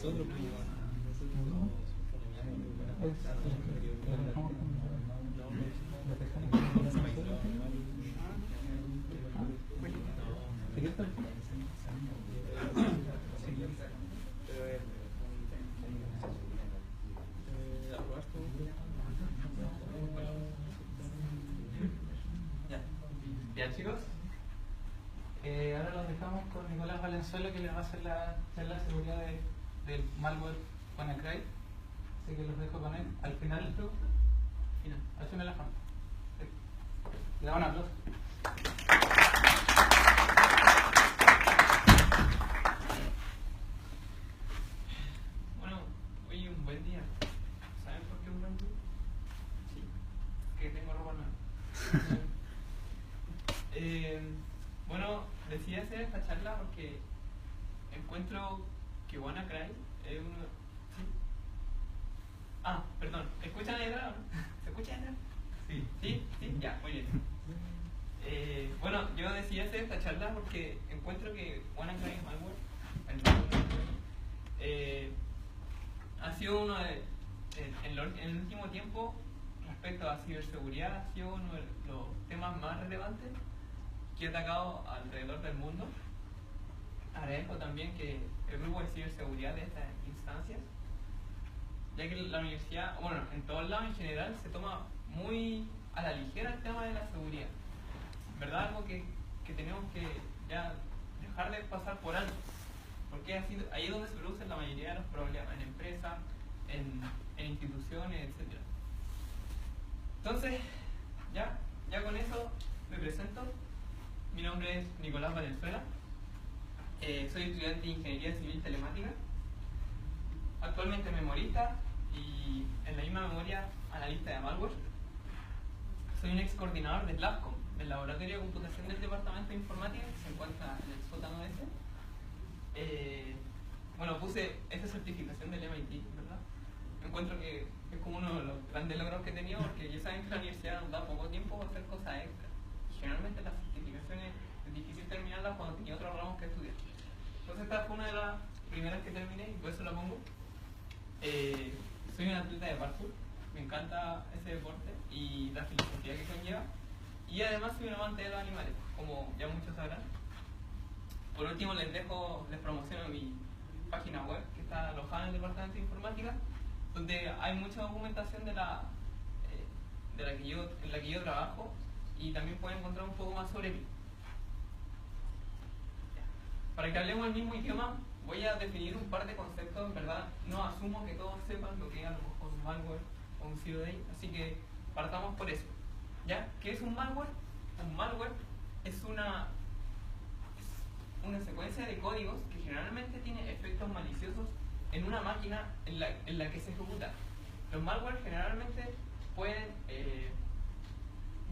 nosotros, pues, Ya chicos, ahora los dejamos con Nicolás Valenzuela, que les va a hacer la charla de seguridad del malware WannaCry. Así que los dejo con él. Al final les pregunto. Final, hazme la mano. Le da un aplauso. Bueno, hoy un buen día. ¿Saben por qué un buen día? Sí, que tengo ropa nueva. Bueno, decidí hacer esta charla porque encuentro que WannaCry es uno... ¿Sí? Ah, perdón, ¿escuchan ahí atrás? ¿Se escucha ahí atrás? Sí. ¿Sí? ¿Sí? Ya, muy bien. Bueno, yo decidí hacer esta charla porque encuentro que WannaCry malware, ha sido uno de... En el último tiempo, respecto a ciberseguridad, ha sido uno de los temas más relevantes que ha atacado alrededor del mundo. Agradezco también que el grupo de ciberseguridad de estas instancias, ya que la universidad, bueno, en todos lados en general, se toma muy a la ligera el tema de la seguridad. En verdad, algo que tenemos que ya dejar de pasar por alto, porque ahí es donde se producen la mayoría de los problemas, en empresas, en instituciones, etc. Entonces, ya con eso me presento. Mi nombre es Nicolás Valenzuela. Soy estudiante de Ingeniería Civil Telemática. Actualmente memorista y en la misma memoria analista de malware. Soy un ex coordinador del LabCom, del Laboratorio de Computación del Departamento de Informática, que se encuentra en el sótano ese. Bueno, puse esta certificación del MIT, ¿verdad? Encuentro que es como uno de los grandes logros que he tenido, porque ya saben que la universidad nos da poco tiempo para hacer cosas extra. Generalmente las certificaciones es difícil terminarlas cuando tenía otros ramos que estudiar. Entonces esta fue una de las primeras que terminé y por eso la pongo. Soy un atleta de parkour, me encanta ese deporte y la filosofía que conlleva. Y además soy un amante de los animales, como ya muchos sabrán. Por último les promociono mi página web que está alojada en el departamento de informática, donde hay mucha documentación en la que yo trabajo, y también pueden encontrar un poco más sobre mí. Para que hablemos el mismo idioma, voy a definir un par de conceptos. En verdad, no asumo que todos sepan lo que es a lo mejor un malware o un zero day, así que partamos por eso. ¿Ya? ¿Qué es un malware? Un malware es una secuencia de códigos que generalmente tiene efectos maliciosos en una máquina en la que se ejecuta. Los malware generalmente pueden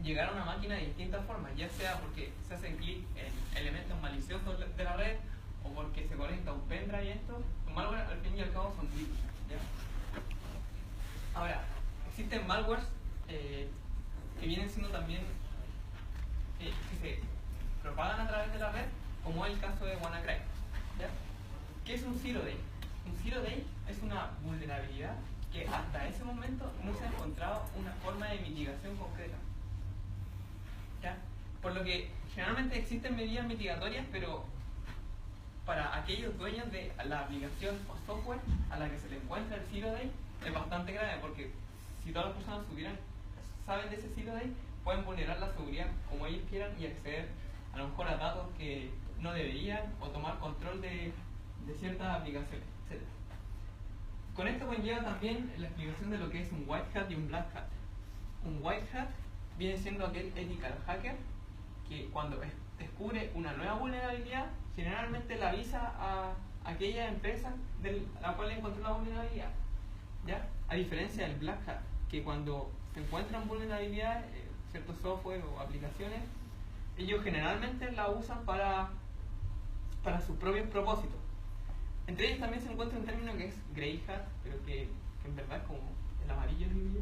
llegar a una máquina de distintas formas, ya sea porque se hacen clic en elementos maliciosos de la red o porque se conecta un pendrive y esto. Los malware al fin y al cabo son clics, ¿ya? Ahora, existen malwares que vienen siendo también que se propagan a través de la red, como es el caso de WannaCry, ¿ya? ¿Qué es un zero day? Un zero day es una vulnerabilidad que hasta ese momento no se ha encontrado una forma de mitigación concreta, ¿ya? Por lo que generalmente existen medidas mitigatorias, pero para aquellos dueños de la aplicación o software a la que se le encuentra el zero day es bastante grave, porque si todas las personas saben de ese zero day, pueden vulnerar la seguridad como ellos quieran y acceder a lo mejor a datos que no deberían, o tomar control de ciertas aplicaciones, etc. Con esto conlleva también la explicación de lo que es un white hat y un black hat. Un white hat viene siendo aquel ethical hacker que cuando descubre una nueva vulnerabilidad, generalmente la avisa a aquella empresa de la cual encontró la vulnerabilidad, ¿ya? A diferencia del black hat, que cuando se encuentran vulnerabilidades, ciertos software o aplicaciones, ellos generalmente la usan para sus propios propósitos. Entre ellos también se encuentra un término que es grey hat, pero que en verdad es como el amarillo, digo yo,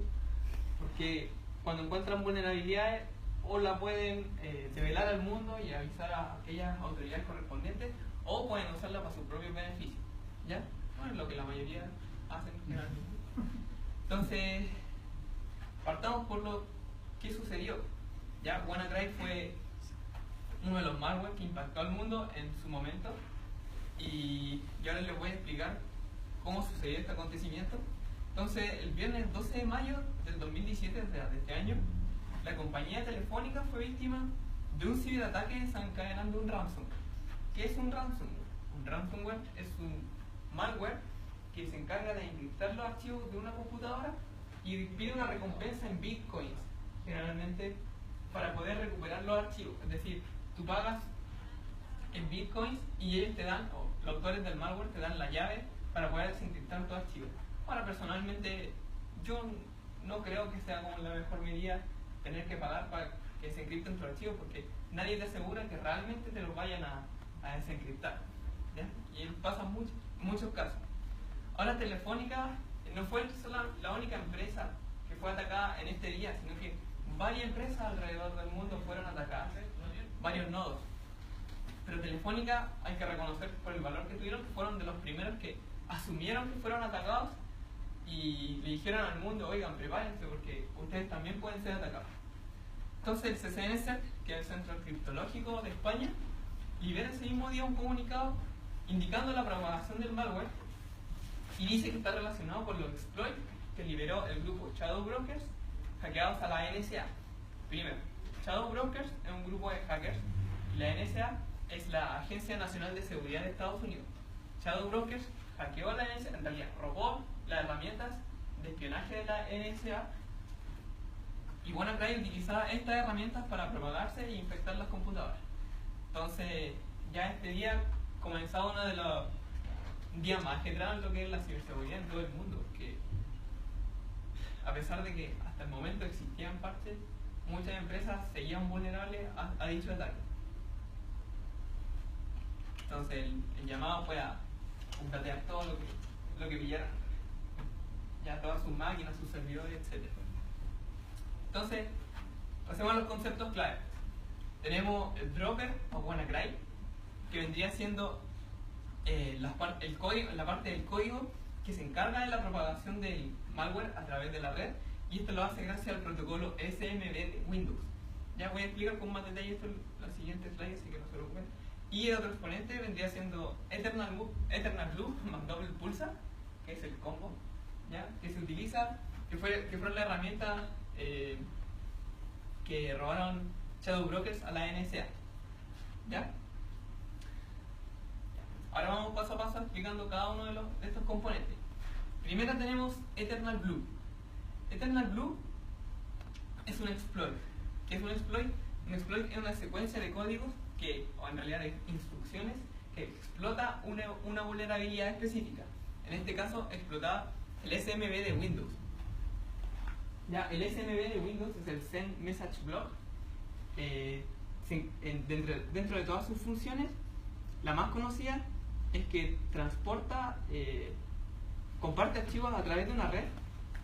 porque cuando encuentran vulnerabilidades o la pueden develar al mundo y avisar a aquellas autoridades correspondientes, o pueden usarla para sus propios beneficios, ¿ya? Bueno, lo que la día hacen generalmente. Entonces, partamos por lo que sucedió. Ya, WannaCry fue uno de los malware que impactó al mundo en su momento, y ahora les voy a explicar cómo sucedió este acontecimiento. Entonces, el viernes 12 de mayo del 2017, de este año, la compañía telefónica fue víctima de un ciberataque desencadenando un ransomware. ¿Qué es un ransomware? Un ransomware es un malware que se encarga de encriptar los archivos de una computadora y pide una recompensa en bitcoins, generalmente, para poder recuperar los archivos. Es decir, tú pagas en bitcoins y ellos te dan, o los autores del malware te dan la llave para poder desencriptar tu archivo. Ahora, personalmente, yo no creo que sea como la mejor medida tener que pagar para que se encripten tus archivos, porque nadie te asegura que realmente te los vayan a desencriptar, ¿ya? Y pasa muchos casos. Ahora, Telefónica no fue la única empresa que fue atacada en este día, sino que varias empresas alrededor del mundo fueron atacadas, varios nodos. Pero Telefónica, hay que reconocer por el valor que tuvieron, que fueron de los primeros que asumieron que fueron atacados y le dijeron al mundo: oigan, prepárense porque ustedes también pueden ser atacados. Entonces el CCNSERC, que es el Centro Criptológico de España, libera ese mismo día un comunicado indicando la propagación del malware y dice que está relacionado con los exploits que liberó el grupo Shadow Brokers, hackeados a la NSA. Primero, Shadow Brokers es un grupo de hackers y la NSA es la Agencia Nacional de Seguridad de Estados Unidos. Shadow Brokers hackeó a la NSA, en realidad robó las herramientas de espionaje de la NSA, y WannaCry utilizaba estas herramientas para propagarse e infectar las computadoras. Entonces, ya este día comenzaba uno de los días más ajetreados en lo que es la ciberseguridad en todo el mundo, porque a pesar de que hasta el momento existían parches, muchas empresas seguían vulnerables a dicho ataque. Entonces el llamado fue a updatear todo lo que pillaran, ya todas sus máquinas, sus servidores, etc. Entonces, pasemos a los conceptos clave. Tenemos el dropper o WannaCry, que vendría siendo la parte del código que se encarga de la propagación del malware a través de la red, y esto lo hace gracias al protocolo SMB de Windows. Ya voy a explicar con más detalle esto en la siguiente slide, así que no se preocupen. Y el otro exponente vendría siendo Eternal Blue más Double Pulsar, que es el combo, ¿ya? Que se utiliza, que fue la herramienta que robaron Shadow Brokers a la NSA, ¿ya? Ahora vamos paso a paso explicando cada uno de estos componentes. Primero tenemos Eternal Blue. Eternal Blue es un exploit. ¿Qué es un exploit? Un exploit es una secuencia de códigos o en realidad de instrucciones que explota una vulnerabilidad específica. En este caso, explotaba el SMB de Windows. Ya, el SMB de Windows es el Send Message Block. Dentro de todas sus funciones, la más conocida es que comparte archivos a través de una red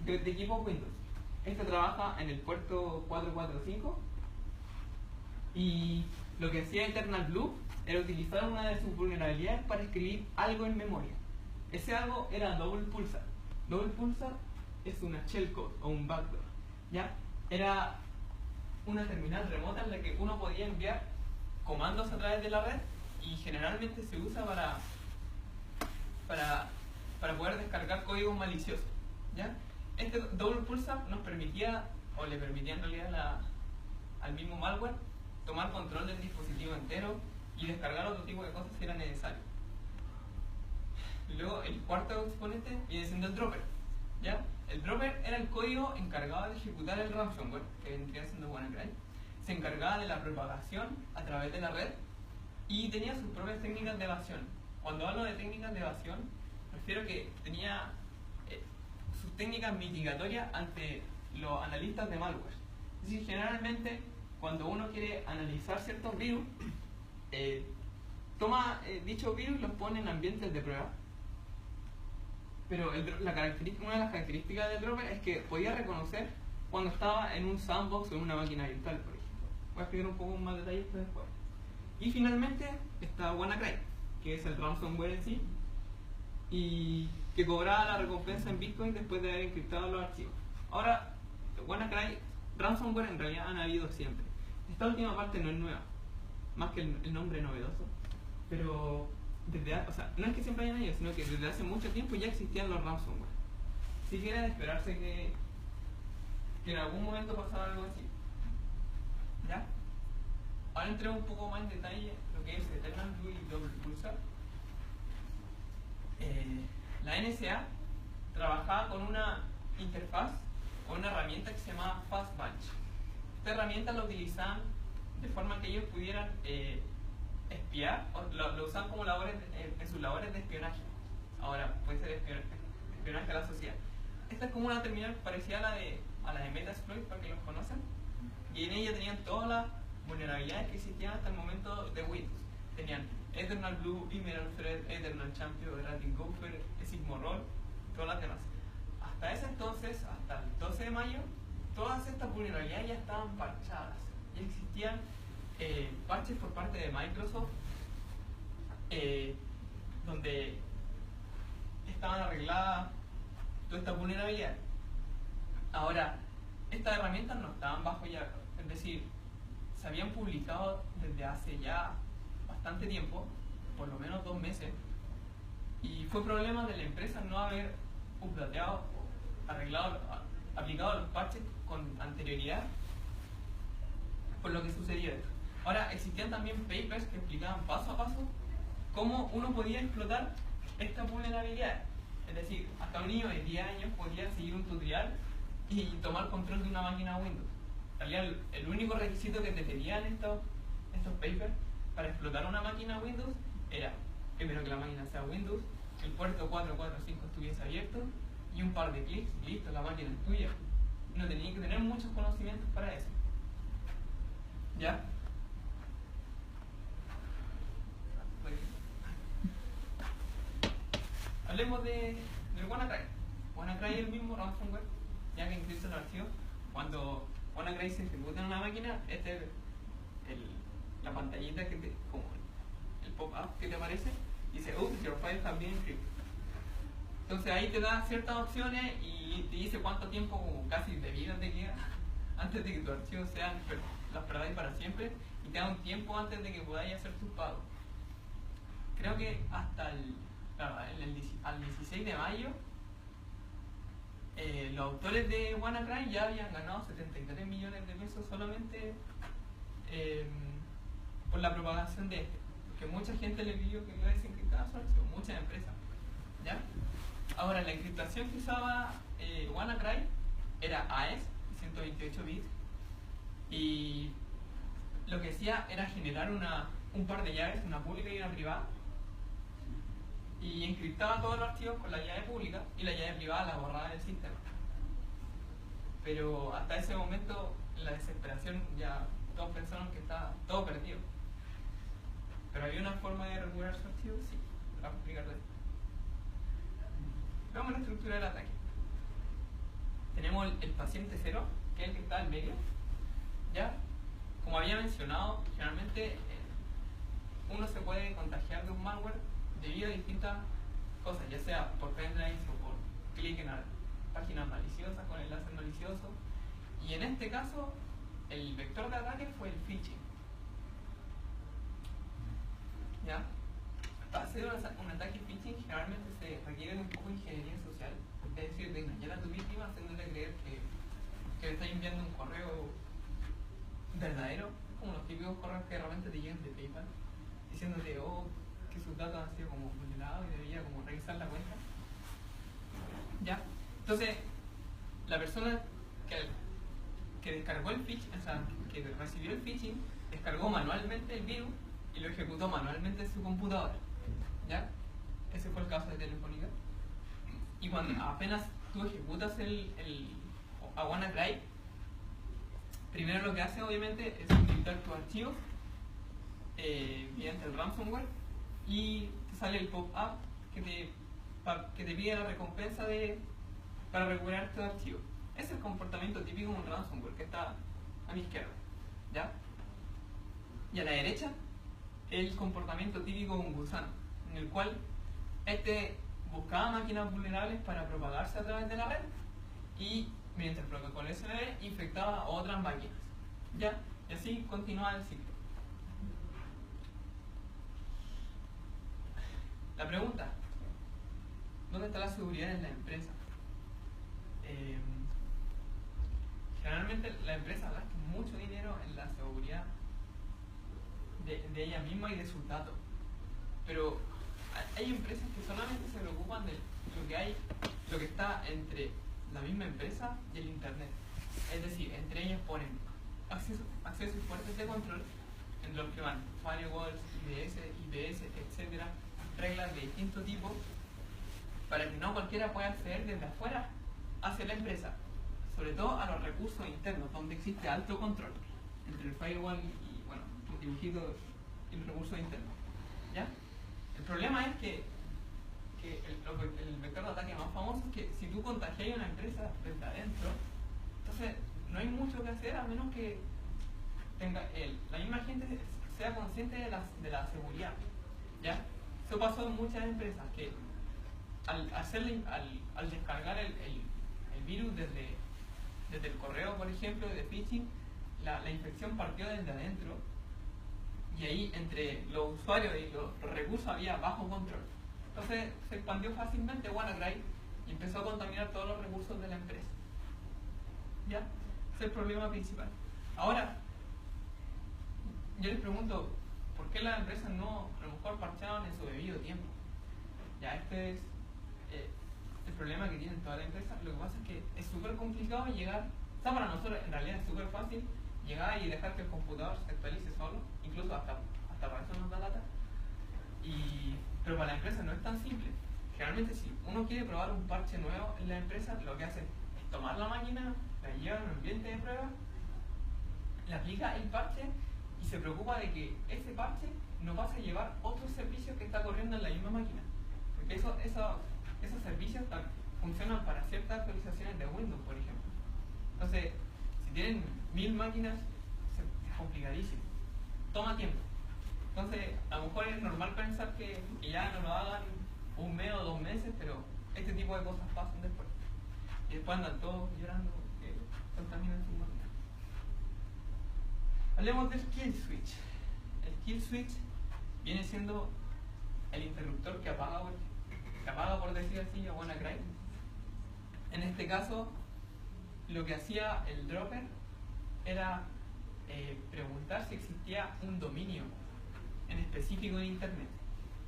de equipos Windows. Esto trabaja en el puerto 445, y lo que hacía Eternal Blue era utilizar una de sus vulnerabilidades para escribir algo en memoria. Ese algo era Double Pulsar. Double Pulsar es una shellcode o un backdoor, ¿ya? Era una terminal remota en la que uno podía enviar comandos a través de la red, y generalmente se usa para poder descargar códigos maliciosos, ¿ya? Este Double Pulsar nos permitía, o le permitía en realidad al mismo malware, tomar control del dispositivo entero y descargar otro tipo de cosas si era necesario. Luego, el cuarto exponente viene siendo el dropper, ¿ya? El dropper era el código encargado de ejecutar el ransomware, que vendría siendo WannaCry. Se encargaba de la propagación a través de la red y tenía sus propias técnicas de evasión. Cuando hablo de técnicas de evasión, refiero que tenía sus técnicas mitigatorias ante los analistas de malware. Es decir, generalmente, cuando uno quiere analizar ciertos virus, toma dichos virus y los pone en ambientes de prueba. Pero una de las características del dropper es que podía reconocer cuando estaba en un sandbox o en una máquina virtual, por ejemplo. Voy a explicar un poco más detalles esto después. Y finalmente está WannaCry, que es el ransomware en sí, y que cobraba la recompensa en Bitcoin después de haber encriptado los archivos. Ahora, WannaCry, ransomware en realidad han habido siempre. Esta última parte no es nueva, más que el nombre novedoso, pero o sea, no es que siempre hayan habido, sino que desde hace mucho tiempo ya existían los ransomware. Si quieren esperarse que en algún momento pasara algo así. ¿Ya? Ahora entremos un poco más en detalle lo que es Eternal Blue y Double Pulsar. La NSA trabajaba con una interfaz o una herramienta que se llamaba FastBatch. Esta herramienta la utilizaban de forma que ellos pudieran espiar, o lo usaban como labores en sus labores de espionaje. Ahora, puede ser espionaje a la sociedad. Esta es como una terminal parecida a la de Metasploit, para que los conozcan. Y en ella tenían todas las vulnerabilidades que existían hasta el momento de Windows. Tenían Eternal Blue, Emerald Thread, Eternal Champion, Erratic Gopher, Sigmoroll, todas las demás. Hasta ese entonces, hasta el 12 de mayo, todas estas vulnerabilidades ya estaban parchadas. Ya existían parches por parte de Microsoft donde estaban arregladas todas estas vulnerabilidades. Ahora, estas herramientas no estaban bajo llave, es decir, se habían publicado desde hace ya bastante tiempo, por lo menos 2 meses, y fue problema de la empresa no haber updateado, aplicado los parches con anterioridad, por lo que sucedió esto. Ahora, existían también papers que explicaban paso a paso cómo uno podía explotar estas vulnerabilidades. Es decir, hasta un niño de 10 años podía seguir un tutorial y tomar control de una máquina Windows. En realidad, el único requisito que te pedían estos papers para explotar una máquina Windows era, primero, que la máquina sea Windows, el puerto 445 estuviese abierto y un par de clics y listo, la máquina es tuya. No tenías que tener muchos conocimientos para eso. ¿Ya? Hablemos del WannaCry. WannaCry es el mismo ransomware, ya que encripta el archivo. Cuando WannaCry se ejecuta en una máquina, esta es la pantallita como el pop-up que te aparece, dice, oops, your file has been encrypted. Entonces ahí te da ciertas opciones y te dice cuánto tiempo, como casi de vida te queda antes de que tus archivos los perdáis para siempre, y te da un tiempo antes de que podáis hacer tus pagos. Creo que hasta al 16 de mayo los autores de WannaCry ya habían ganado 73 millones de pesos solamente por la propagación de este, porque mucha gente le pidió que iba a desencriptar su archivo, muchas empresas. ¿Ya? Ahora, la encriptación que usaba WannaCry era AES, 128 bits, y lo que hacía era generar un par de llaves, una pública y una privada, y encriptaba todos los archivos con la llave pública y la llave privada la borraba del sistema. Pero hasta ese momento, en la desesperación, ya todos pensaron que estaba todo perdido. ¿Pero había una forma de recuperar su archivo? Sí, te lo voy a explicar después. Veamos la estructura del ataque. Tenemos el paciente cero, que es el que está en medio. ¿Ya? Como había mencionado, generalmente uno se puede contagiar de un malware debido a distintas cosas, ya sea por pendrives o por clic en páginas maliciosas con enlaces maliciosos. Y en este caso, el vector de ataque fue el phishing. ¿Ya? Para hacer un ataque phishing generalmente se requiere de un poco de ingeniería social, es decir, de engañar a tu víctima haciéndole creer que le estás enviando un correo verdadero, como los típicos correos que realmente te llegan de PayPal, diciéndote que sus datos han sido como vulnerados y debería como revisar la cuenta. ¿Ya? Entonces, la persona que descargó el phishing, o sea, que recibió el phishing, descargó manualmente el virus y lo ejecutó manualmente en su computadora. ¿Ya? Ese fue el caso de Telefónica. Y cuando apenas tú ejecutas a WannaCry, primero lo que hace obviamente es encriptar tu archivo mediante el ransomware, y te sale el pop-up que te pide la recompensa para recuperar este archivo. Ese es el comportamiento típico de un ransomware que está a mi izquierda. ¿Ya? Y a la derecha, el comportamiento típico de un gusano, en el cual buscaba máquinas vulnerables para propagarse a través de la red y mediante el protocolo SNB infectaba a otras máquinas. ¿Ya? Y así continúa el ciclo. La pregunta, ¿dónde está la seguridad en la empresa? Generalmente la empresa gasta mucho dinero en la seguridad de ella misma y de sus datos. Pero hay empresas que solamente se preocupan de lo que está entre la misma empresa y el internet. Es decir, entre ellas ponen accesos y puertas de control, en los que van firewalls, IPS, etcétera, reglas de distinto tipo, para que no cualquiera pueda acceder desde afuera hacia la empresa, sobre todo a los recursos internos, donde existe alto control entre el firewall y bueno, el dibujito y los recursos internos. ¿Ya? El problema es que el vector de ataque más famoso es que si tú contagias a una empresa desde adentro, entonces no hay mucho que hacer a menos que la misma gente sea consciente de la seguridad. ¿Ya? Eso pasó en muchas empresas que al descargar el virus desde el correo, por ejemplo, de phishing, la infección partió desde adentro y ahí entre los usuarios y los recursos había bajo control. Entonces se expandió fácilmente WannaCry y empezó a contaminar todos los recursos de la empresa. ¿Ya? Ese es el problema principal. Ahora, yo les pregunto, ¿por qué las empresas no a lo mejor parchaban en su debido tiempo? Ya, este es el problema que tienen todas las empresas. Lo que pasa es que es súper complicado llegar, o sea, para nosotros en realidad es súper fácil llegar y dejar que el computador se actualice solo, incluso hasta para eso nos da data, pero para la empresa no es tan simple. Generalmente si uno quiere probar un parche nuevo en la empresa, lo que hace es tomar la máquina, la lleva a un ambiente de prueba, le aplica el parche y se preocupa de que ese parche no pase a llevar otros servicios que está corriendo en la misma máquina. Porque esos servicios funcionan para ciertas actualizaciones de Windows, por ejemplo. Entonces, si tienen 1000 máquinas, es complicadísimo. Toma tiempo. Entonces, a lo mejor es normal pensar que ya no lo hagan un mes o 2 meses, pero este tipo de cosas pasan después. Y después andan todos llorando que contaminan sus máquinas. Hablemos del kill switch. El kill switch viene siendo el interruptor que apaga, por decir así, a WannaCry. En este caso, lo que hacía el dropper era preguntar si existía un dominio en específico en Internet.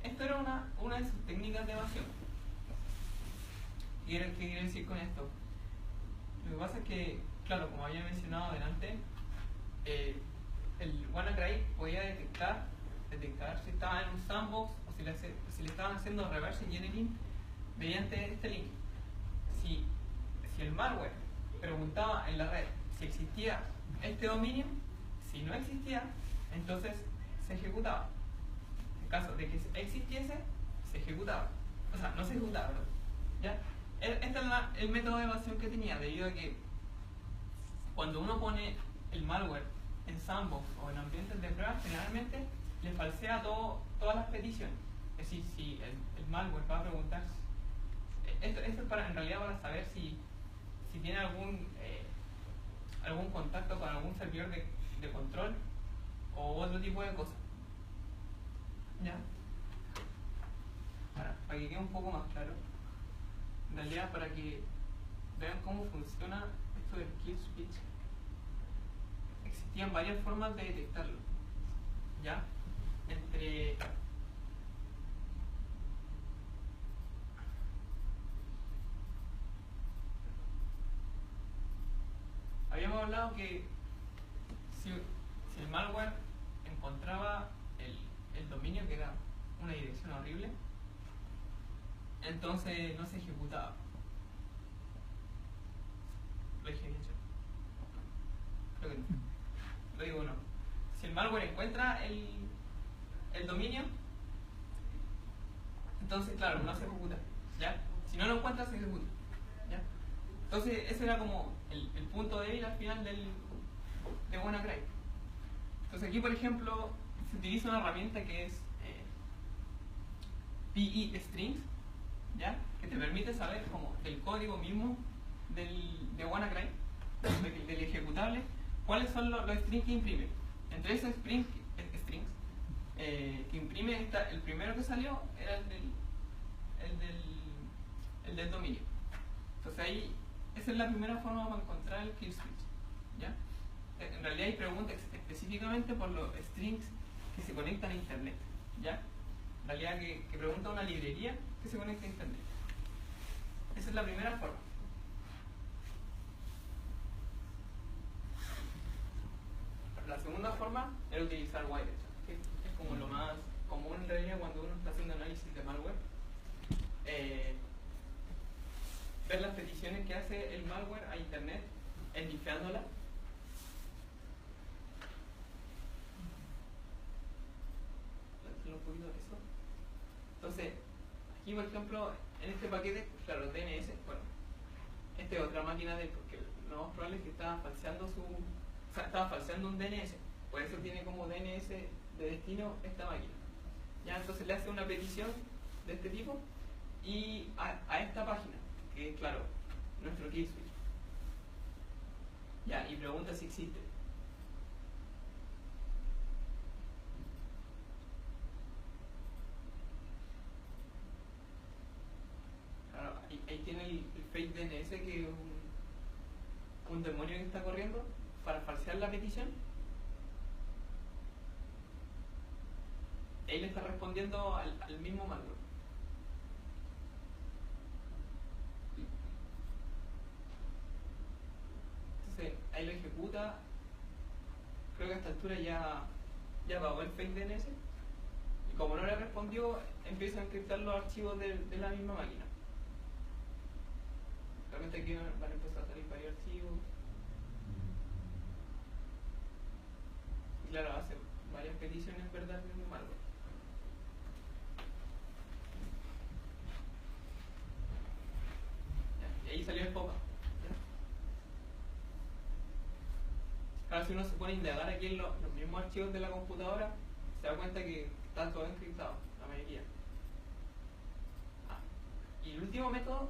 Esto era una de sus técnicas de evasión. ¿Qué quiere decir con esto? Lo que pasa es que, claro, como había mencionado adelante, el WannaCry podía detectar si estaba en un sandbox o si le estaban haciendo reverse engineering mediante este link. Si el malware preguntaba en la red si existía este dominio, si no existía, entonces se ejecutaba. En caso de que existiese, se ejecutaba. O sea, no se ejecutaba, ¿verdad? ¿Ya? Este es el método de evasión que tenía, debido a que cuando uno pone el malware en sandbox o en ambientes de prueba, generalmente le falsea todas las peticiones. Es decir, si el malware va a preguntar, esto es en realidad para saber si tiene algún contacto con algún servidor de control o otro tipo de cosas. ¿Ya? Ahora, para que quede un poco más claro, en realidad para que vean cómo funciona esto del kill switch, existían varias formas de detectarlo. ¿Ya? Habíamos hablado que si el malware encontraba el dominio, que era una dirección horrible, entonces no se ejecutaba. Lo dije bien, ¿cierto? Creo que no. Lo digo no. Si el malware encuentra el dominio, entonces claro, no se ejecuta. ¿Ya? Si no lo encuentra, se ejecuta. ¿Ya? Entonces ese era como el punto débil al final de WannaCry. Entonces aquí, por ejemplo, se utiliza una herramienta que es PE Strings, ¿ya? Que te permite saber como el código mismo de WannaCry, del ejecutable, cuáles son los strings que imprime. Entre esos strings que imprime, el primero que salió era el del dominio. Entonces ahí, esa es la primera forma para encontrar el kill switch, ¿ya? En realidad hay preguntas específicamente por los strings que se conectan a internet, ¿ya? En realidad que pregunta una librería que se conecta a internet. Esa es la primera forma. La segunda forma es utilizar wiretap, que es como lo más común en realidad cuando uno está haciendo análisis de malware. Ver las peticiones que hace el malware a internet, snifeándola. Un poquito de eso. Entonces, aquí por ejemplo, en este paquete, claro, DNS, bueno, esta es otra máquina de, porque lo más probable es que estaba falseando un DNS, por eso tiene como DNS de destino esta máquina. Ya, entonces le hace una petición de este tipo y a esta página, que es, claro, nuestro kill switch. Ya, y pregunta si existe. Claro, ahí tiene el fake DNS, que es un demonio que está corriendo para falsear la petición. Él le está respondiendo al mismo malware. Entonces ahí lo ejecuta. Creo que a esta altura ya pagó el fake DNS. Y como no le respondió, empieza a encriptar los archivos de la misma máquina. Realmente aquí van a empezar a salir varios archivos. Y claro, hace varias peticiones, ¿verdad? En el malware. Y ahí salió el pop-up. Claro, si uno se pone a indagar aquí en los mismos archivos de la computadora, se da cuenta que está todo encriptado, la mayoría. Y el último método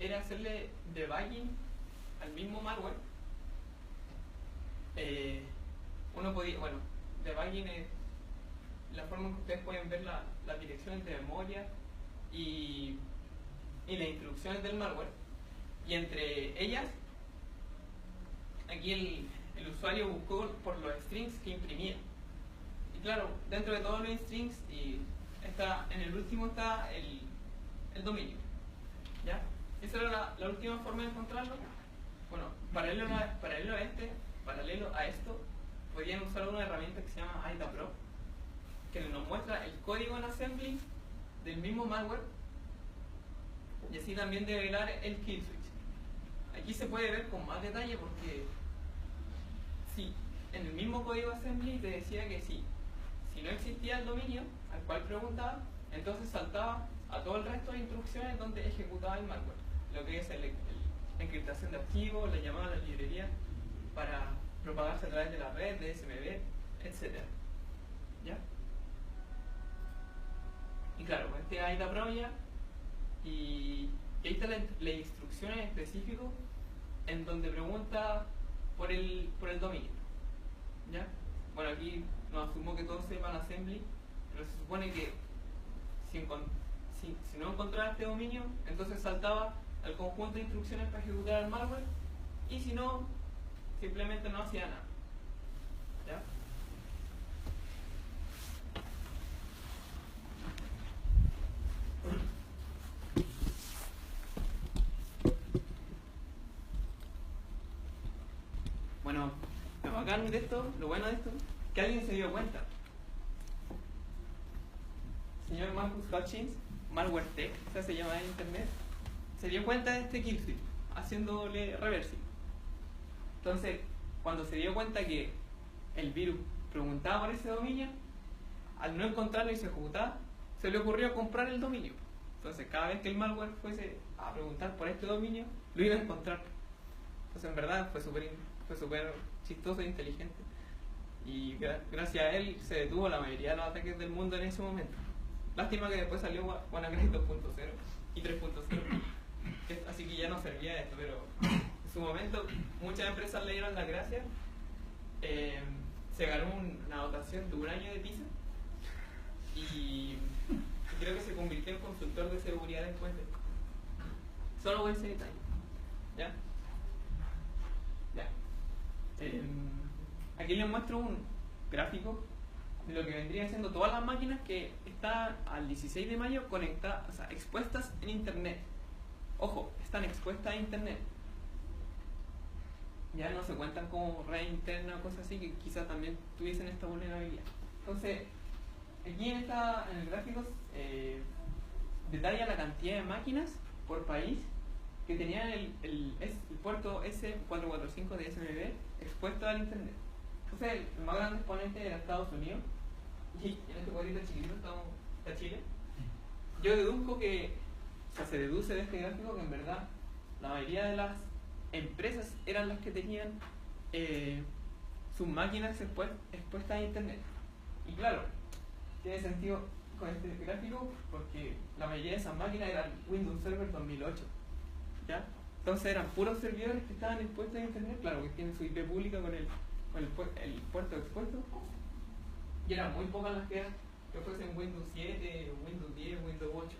era hacerle debugging al mismo malware. Uno podía, bueno, debugging es la forma en que ustedes pueden ver las direcciones de memoria y las instrucciones del malware. Y entre ellas, aquí el usuario buscó por los strings que imprimía. Y claro, dentro de todos los strings, y en el último está el dominio. ¿Ya? Esa era la última forma de encontrarlo. Bueno, paralelo a esto, podrían usar una herramienta que se llama IDAPRO, que nos muestra el código en assembly del mismo malware y así también develar el kill switch. Aquí se puede ver con más detalle porque sí, en el mismo código assembly te decía que sí, si no existía el dominio al cual preguntaba, entonces saltaba a todo el resto de instrucciones donde ejecutaba el malware, lo que es la encriptación de archivos, la llamada a la librería para propagarse a través de la red, de SMB, etc. ¿Ya? Y claro, este es IDAPRO ya, y ahí está la instrucción en específico en donde pregunta por el dominio. ¿Ya? Bueno, aquí nos asumo que todos sepan assembly, pero se supone que si no encontraba este dominio, entonces saltaba al conjunto de instrucciones para ejecutar el malware, y si no, simplemente no hacía nada. ¿Ya? Bueno, lo bacán de esto, lo bueno de esto, que alguien se dio cuenta. Señor Marcus Hutchins, Malware Tech, o sea, se llama en internet, se dio cuenta de este kill switch, haciéndole reversing. Entonces, cuando se dio cuenta que el virus preguntaba por ese dominio, al no encontrarlo y se ejecutaba, se le ocurrió comprar el dominio. Entonces, cada vez que el malware fuese a preguntar por este dominio, lo iba a encontrar. Entonces, en verdad, fue súper chistoso e inteligente. Y gracias a él se detuvo la mayoría de los ataques del mundo en ese momento. Lástima que después salió WannaCry 2.0 y 3.0. Así que ya no servía esto, pero en su momento muchas empresas le dieron las gracias. Se ganó una dotación de 1 año de PISA y creo que se convirtió en consultor de seguridad después de esto. Solo voy a ese detalle. ¿Ya? Ya. Aquí les muestro un gráfico de lo que vendrían siendo todas las máquinas que están al 16 de mayo conectadas, o sea, expuestas en internet. Ojo, están expuestas a internet. Ya no se cuentan como red interna o cosas así que quizás también tuviesen esta vulnerabilidad. Entonces, aquí en el gráfico detalla la cantidad de máquinas por país que tenían el puerto S445 de SMB expuesto al internet. Entonces, el más grande exponente era Estados Unidos, y en este cuadrito chiquitito está Chile. Yo deduzco que, o sea, se deduce de este gráfico que en verdad la mayoría de las empresas eran las que tenían sus máquinas expuestas a internet. Y claro, tiene sentido con este gráfico porque la mayoría de esas máquinas eran Windows Server 2008. ¿Ya? Entonces eran puros servidores que estaban expuestos a internet, claro, que tienen su IP pública con el puerto expuesto, y eran muy pocas las que fuesen Windows 7, Windows 10, Windows 8.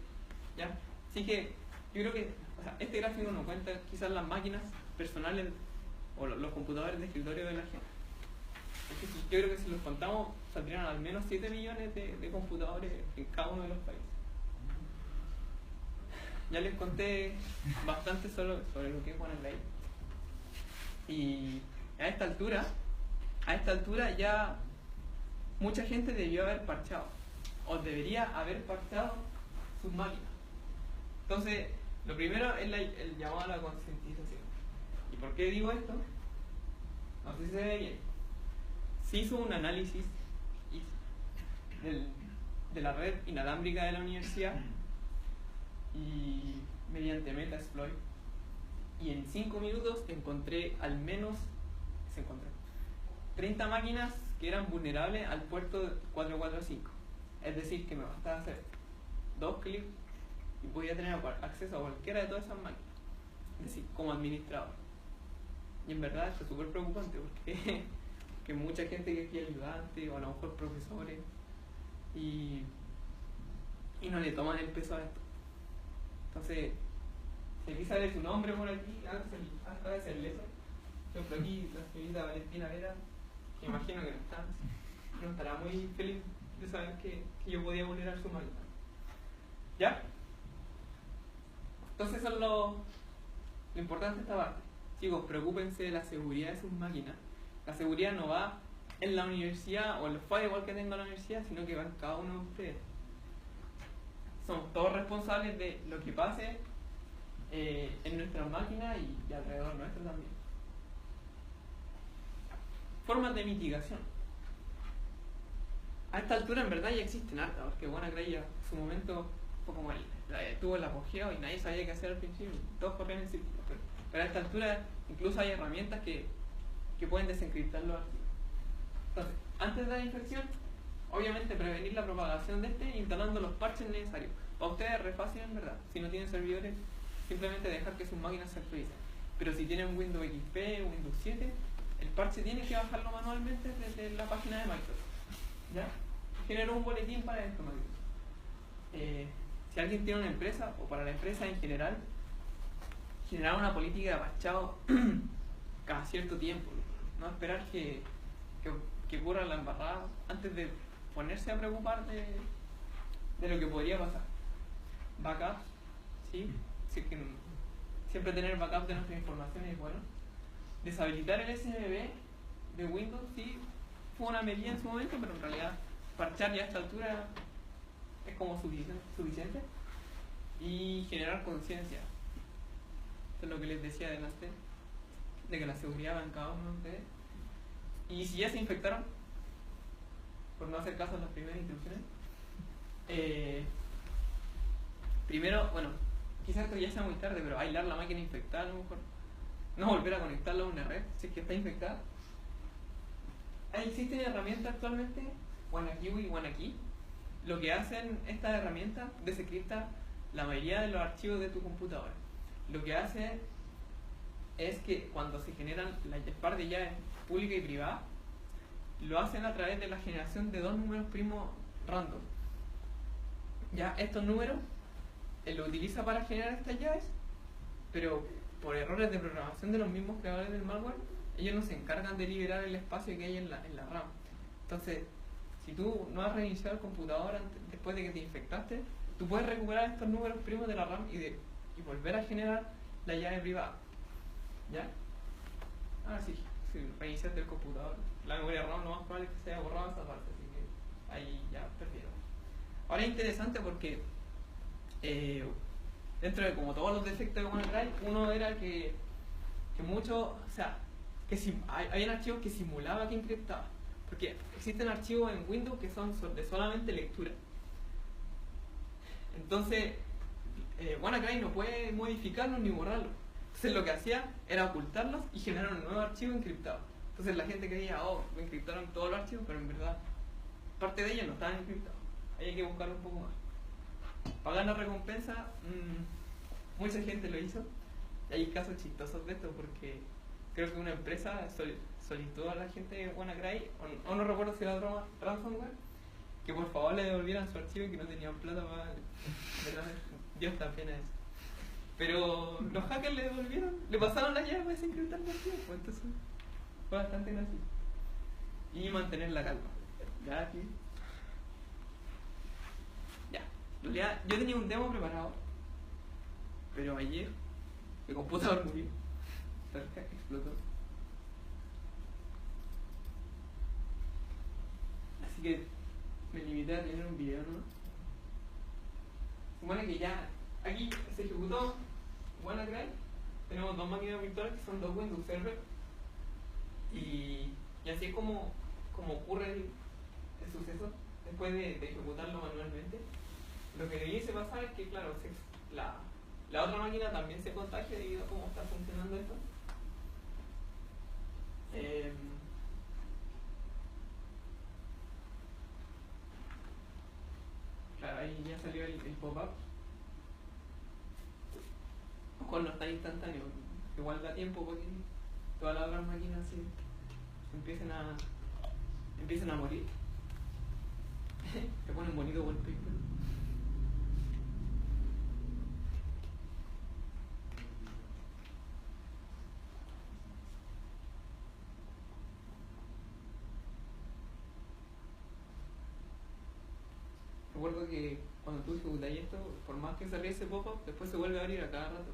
¿Ya? Así que yo creo que, o sea, este gráfico nos cuenta quizás las máquinas personales o los computadores de escritorio de la gente. Yo creo que si los contamos saldrían al menos 7 millones de computadores en cada uno de los países. Ya les conté bastante sobre lo que es OneLay. Y a esta altura ya mucha gente debió haber parchado, o debería haber parchado sus máquinas. Entonces, lo primero es el llamado a la concientización. ¿Y por qué digo esto? No sé si se ve bien. Se hizo un análisis de la red inalámbrica de la universidad y mediante Metasploit, y en 5 minutos encontré al menos 30 máquinas que eran vulnerables al puerto 445. Es decir, que me bastaba hacer 2 clics y podía tener acceso a cualquiera de todas esas máquinas, es decir, como administrador. Y en verdad esto es súper preocupante porque que mucha gente que es ayudante o a lo mejor profesores y no le toman el peso a esto. Entonces, si aquí sale su nombre por aquí, hágase el leso. Por ejemplo, aquí la señorita Valentina Vera, que imagino que no estará muy feliz de saber que yo podía vulnerar su máquina. ¿Ya? Entonces eso es lo importante de esta parte. Chicos, preocúpense de la seguridad de sus máquinas. La seguridad no va en la universidad o en los firewalls que tenga la universidad, sino que va en cada uno de ustedes. Somos todos responsables de lo que pase en nuestras máquinas y alrededor nuestro también. Formas de mitigación. A esta altura en verdad ya existen hartas, porque WannaCry ya en su momento fue como tuvo el apogeo y nadie sabía qué hacer al principio, todos corrían en círculo. Pero a esta altura incluso hay herramientas que pueden desencriptar los archivos. Entonces, antes de la infección, obviamente prevenir la propagación de instalando los parches necesarios. Para ustedes es re fácil en verdad. Si no tienen servidores, simplemente dejar que sus máquinas se actualicen. Pero si tienen Windows XP o Windows 7, el parche tiene que bajarlo manualmente desde la página de Microsoft. ¿Ya? Genero un boletín para esto, si alguien tiene una empresa, o para la empresa en general, generar una política de patchado cada cierto tiempo. No esperar que ocurra la embarrada antes de ponerse a preocupar de lo que podría pasar. Backups, ¿sí? Siempre tener backup de nuestras informaciones es bueno. Deshabilitar el SMB de Windows, sí, fue una medida en su momento, pero en realidad parchar ya a esta altura es como suficiente. Y generar conciencia. Esto es lo que les decía adelante, de que la seguridad va en cada uno de ustedes. Y si ya se infectaron, por no hacer caso a las primeras instrucciones, primero, bueno, quizás esto ya sea muy tarde, pero aislar la máquina infectada a lo mejor. No volver a conectarla a una red si es que está infectada. Existen herramientas actualmente, WannaKey y WannaKey. Lo que hacen estas herramientas desencripta la mayoría de los archivos de tu computadora. Lo que hace es que cuando se generan el par de llaves pública y privada, lo hacen a través de la generación de dos números primos random. Ya estos números lo utiliza para generar estas llaves, pero por errores de programación de los mismos creadores del malware, ellos no se encargan de liberar el espacio que hay en la RAM. Entonces, si tú no has reiniciado el computador después de que te infectaste, tú puedes recuperar estos números primos de la RAM y volver a generar la llave privada. ¿Ya? Ah, sí, reiniciaste el computador. La memoria RAM lo más probable es que se haya borrado esa parte, así que ahí ya perdieron. Ahora es interesante porque dentro de como todos los defectos de WannaCry, uno era que muchos, o sea, que había archivos que simulaba que encriptaba. Porque existen archivos en Windows que son de solamente lectura. Entonces, WannaCry no puede modificarlos ni borrarlos. Entonces lo que hacía era ocultarlos y generar un nuevo archivo encriptado. Entonces la gente creía, oh, encriptaron todos los archivos, pero en verdad parte de ellos no estaban encriptados. Ahí hay que buscarlo un poco más. Pagar la recompensa, mucha gente lo hizo. Y hay casos chistosos de esto porque creo que una empresa solicitó a la gente de WannaCry, o no recuerdo si era ransomware, que por favor le devolvieran su archivo y que no tenían plata para... ¿verdad? Dios está pena eso. Pero los hackers le devolvieron, le pasaron la llave para desencriptar el archivo, pues entonces fue bastante gracioso. Y mantener la calma. Ya aquí. Ya. En realidad, yo tenía un demo preparado, pero ayer el computador murió. Explotó. Así que me limité a tener un video, ¿no? Supone que ya aquí se ejecutó WannaCry. Tenemos dos máquinas virtuales que son dos Windows Server. Y así es como ocurre el suceso después de ejecutarlo manualmente. Lo que debiese pasar es que, claro, la otra máquina también se contagia debido a cómo está funcionando esto. Claro, ahí ya salió el pop-up. Ojo, no está instantáneo. Igual da tiempo porque todas las otras máquinas empiezan a morir. Te ponen bonito wallpaper. Recuerdo que cuando tú ejecutas esto, por más que se ríe ese pop-up, después se vuelve a abrir a cada rato.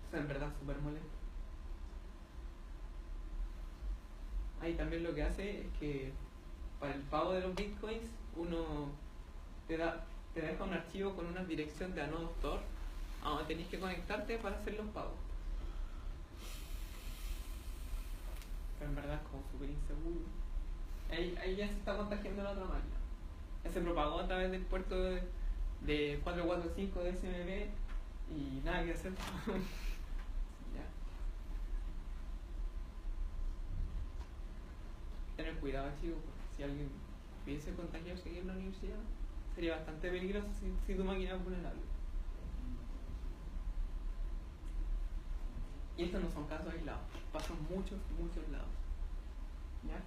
O sea, en verdad es súper molesto. Ahí también lo que hace es que para el pago de los bitcoins, uno te deja un archivo con una dirección de anodo Tor a donde tenés que conectarte para hacer los pagos. Pero en verdad es como súper inseguro. Ahí ya se está contagiando la otra máquina. Se propagó a través del puerto de 445 de SMB y nada que hacer. Ya. Tener cuidado, chicos, porque si alguien pudiese contagiarse aquí en la universidad, sería bastante peligroso si tu máquina es vulnerable. Y estos no son casos aislados, pasan muchos lados. ¿Ya?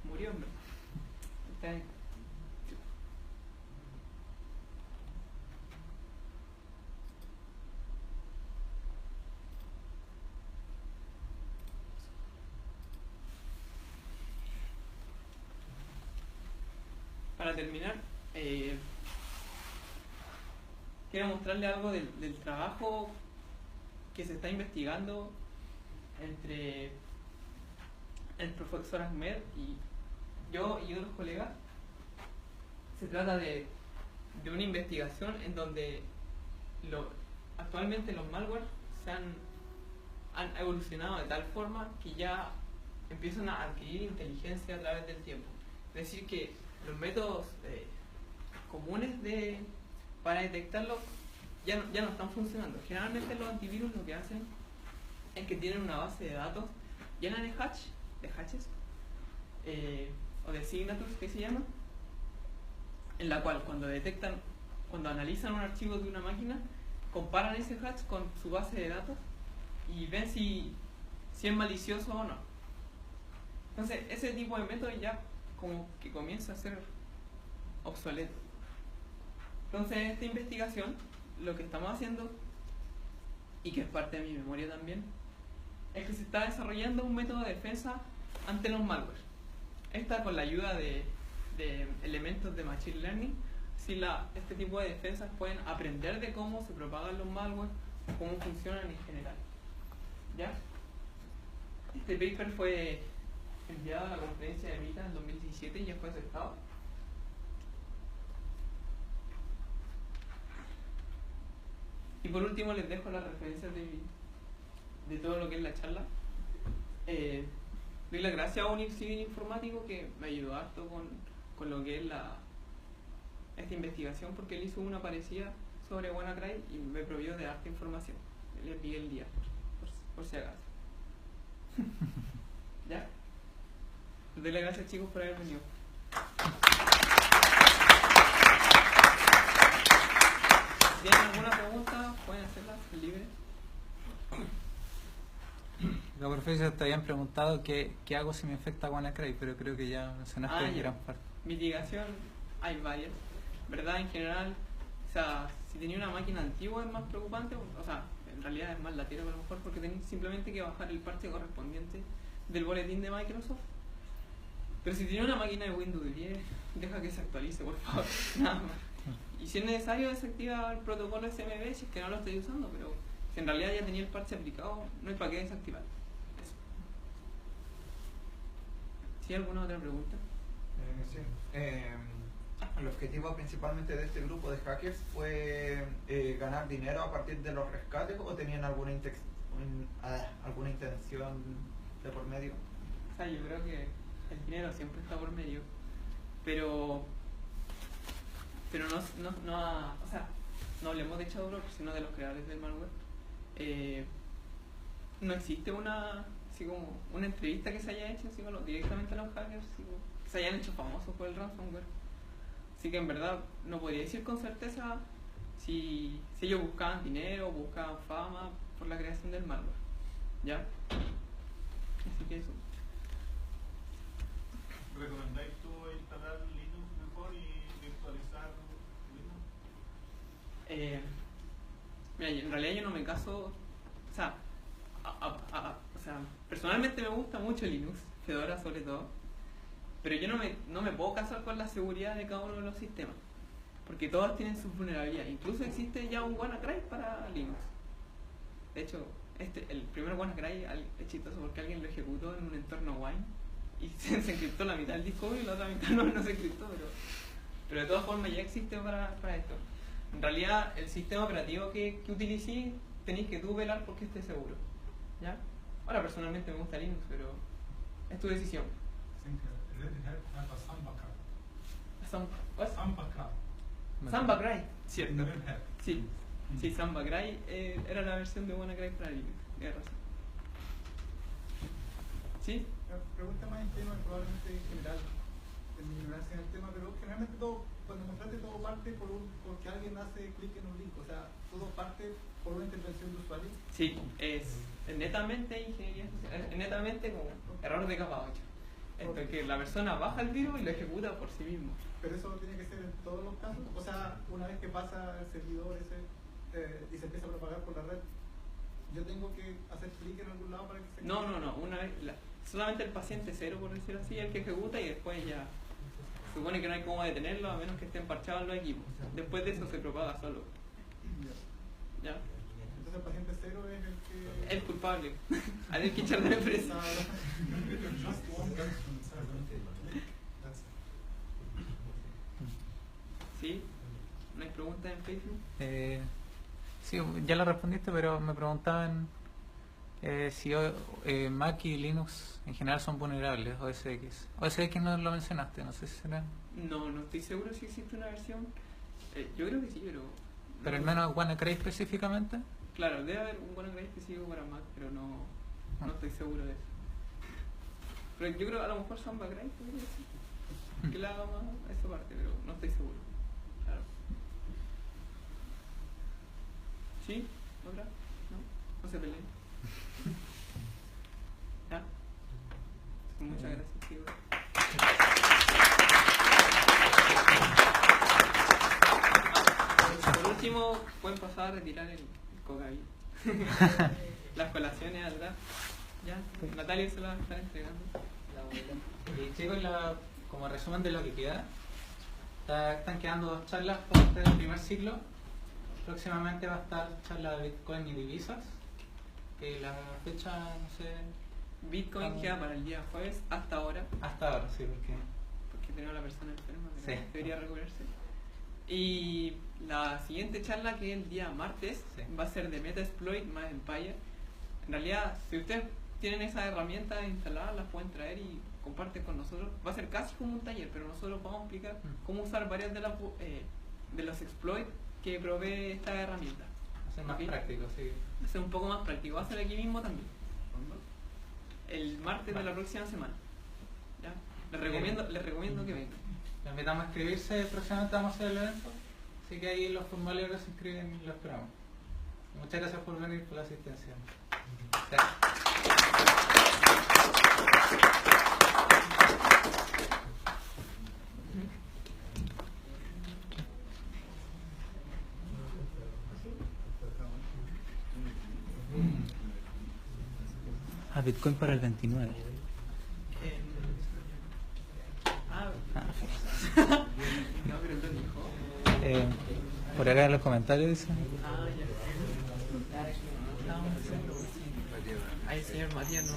Murió, hombre. Está ahí. Para terminar, quiero mostrarle algo del trabajo que se está investigando entre el profesor Ahmed y yo y otros colegas. Se trata de una investigación en donde actualmente los malware han evolucionado de tal forma que ya empiezan a adquirir inteligencia a través del tiempo. Es decir, que los métodos comunes para detectarlo ya no están funcionando. Generalmente los antivirus lo que hacen es que tienen una base de datos llena de hashes o de signatures que se llama, en la cual cuando analizan un archivo de una máquina, comparan ese hash con su base de datos y ven si es malicioso o no. Entonces ese tipo de método ya como que comienza a ser obsoleto. Entonces en esta investigación lo que estamos haciendo, y que es parte de mi memoria también, es que se está desarrollando un método de defensa ante los malware. Esta con la ayuda de elementos de Machine Learning, si este tipo de defensas pueden aprender de cómo se propagan los malware, cómo funcionan en general. ¿Ya? Este paper fue enviado a la conferencia de MITA en 2017 y ya fue aceptado. Y por último les dejo las referencias de todo lo que es la charla. Doy las gracias a un civil informático que me ayudó harto con lo que es esta investigación, porque él hizo una parecida sobre WannaCry y me provió de harta información. Le envié el día, por si acaso. ¿Ya? Les doy las gracias, chicos, por haber venido. Si tienen alguna pregunta, pueden hacerla libre. La profesora te habían preguntado qué hago si me infecta WannaCry, pero creo que ya mencionaste gran parte. Mitigación, hay varias. ¿Verdad? En general, o sea, si tenía una máquina antigua es más preocupante, o sea, en realidad es más latero a lo mejor, porque tenéis simplemente que bajar el parche correspondiente del boletín de Microsoft. Pero si tiene una máquina de Windows 10, deja que se actualice, por favor, nada más. Y si es necesario, desactiva el protocolo SMB si es que no lo estoy usando, pero si en realidad ya tenía el parche aplicado, no hay para qué desactivar. Eso. ¿Sí hay alguna otra pregunta? Sí. El objetivo principalmente de este grupo de hackers fue ganar dinero a partir de los rescates, o tenían alguna intención de por medio. O sea, yo creo que el dinero siempre está por medio, pero o sea, no hablemos de Shadowbroker, sino de los creadores del malware. No existe así como una entrevista que se haya hecho así, directamente a los hackers, así, que se hayan hecho famosos por el ransomware. Así que en verdad no podría decir con certeza si ellos buscaban dinero, buscaban fama por la creación del malware. ¿Ya? Así que eso. ¿Recomendáis tú instalar Linux mejor y virtualizar Windows? Mira, en realidad yo no me caso, o sea, personalmente me gusta mucho Linux, Fedora sobre todo, pero yo no me puedo casar con la seguridad de cada uno de los sistemas, porque todos tienen sus vulnerabilidades. Incluso existe ya un WannaCry para Linux. De hecho, el primer WannaCry es chistoso porque alguien lo ejecutó en un entorno Wine y se encriptó la mitad del disco y la otra mitad no se encriptó, pero de todas formas ya existe para esto. En realidad, el sistema operativo que utilicé tenéis que tú velar porque esté seguro. ¿Ya? Ahora, personalmente me gusta Linux, pero es tu decisión. Samba Cry, cierto. Sí, Samba Cry era la versión de WannaCry para Linux. Tienes razón. ¿Sí? La pregunta más ingenua, probablemente en general, en mi ignorancia en el tema, pero generalmente cuando mostraste todo parte porque alguien hace clic en un link, o sea, todo parte por una intervención de usuario. Sí, es netamente ingeniería social, es netamente como error de capa 8. Esto que la persona baja el virus y lo ejecuta por sí mismo. Pero eso tiene que ser en todos los casos, o sea, una vez que pasa el servidor y se empieza a propagar por la red, yo tengo que hacer clic en algún lado para que se... No, una vez, solamente el paciente cero, por decirlo así, el que ejecuta, y después ya se supone que no hay cómo detenerlo a menos que estén parchados los equipos. Después de eso se propaga solo. ¿Ya? Entonces el paciente cero es el que... El culpable. Hay que echar de la empresa. ¿Sí? ¿No hay preguntas en Facebook? Sí, ya la respondiste, pero me preguntaban si Mac y Linux en general son vulnerables, OS X. OS X no lo mencionaste, no sé si será. No estoy seguro si existe una versión. Yo creo que sí, pero... ¿Pero al menos WannaCry específicamente? Claro, debe haber un WannaCry específico para Mac, pero no estoy seguro de eso. Pero yo creo que a lo mejor Samba Gray podría ser que la haga más a esa parte, pero no estoy seguro. Claro. ¿Sí? ¿Otra? ¿No? No se peleen. ¿Ya? Muchas gracias, chicos. Por último, pueden pasar a retirar el cocaína. Las colaciones atrás. Ya, Natalia se la va a estar entregando. Y chicos, como resumen de lo que queda, están quedando 2 charlas por este primer ciclo. Próximamente va a estar charla de Bitcoin y divisas. Que la fecha, no sé. Bitcoin queda para el día jueves hasta ahora. Hasta ahora, sí, Porque tenemos a la persona enferma que Sí. debería recuperarse. Y la siguiente charla, que es el día martes, Sí. va a ser de Metasploit más Empire. En realidad, si ustedes tienen esas herramientas instaladas, las pueden traer y comparten con nosotros. Va a ser casi como un taller, pero nosotros vamos a explicar cómo usar varias de los exploits que provee esta herramienta. Va a ser más ¿Ok? práctico, sí. Va a ser un poco más práctico. Va a ser aquí mismo también. El martes de la próxima semana. ¿Ya? Les recomiendo que vengan. Les invitamos a inscribirse, próximamente vamos a hacer el evento. Así que ahí los formularios se inscriben y los esperamos. Muchas gracias por venir, por la asistencia. Bitcoin para el 29. No, pero entonces dijo. Por acá en los comentarios dicen. Ya. Ay, señor Matías, no.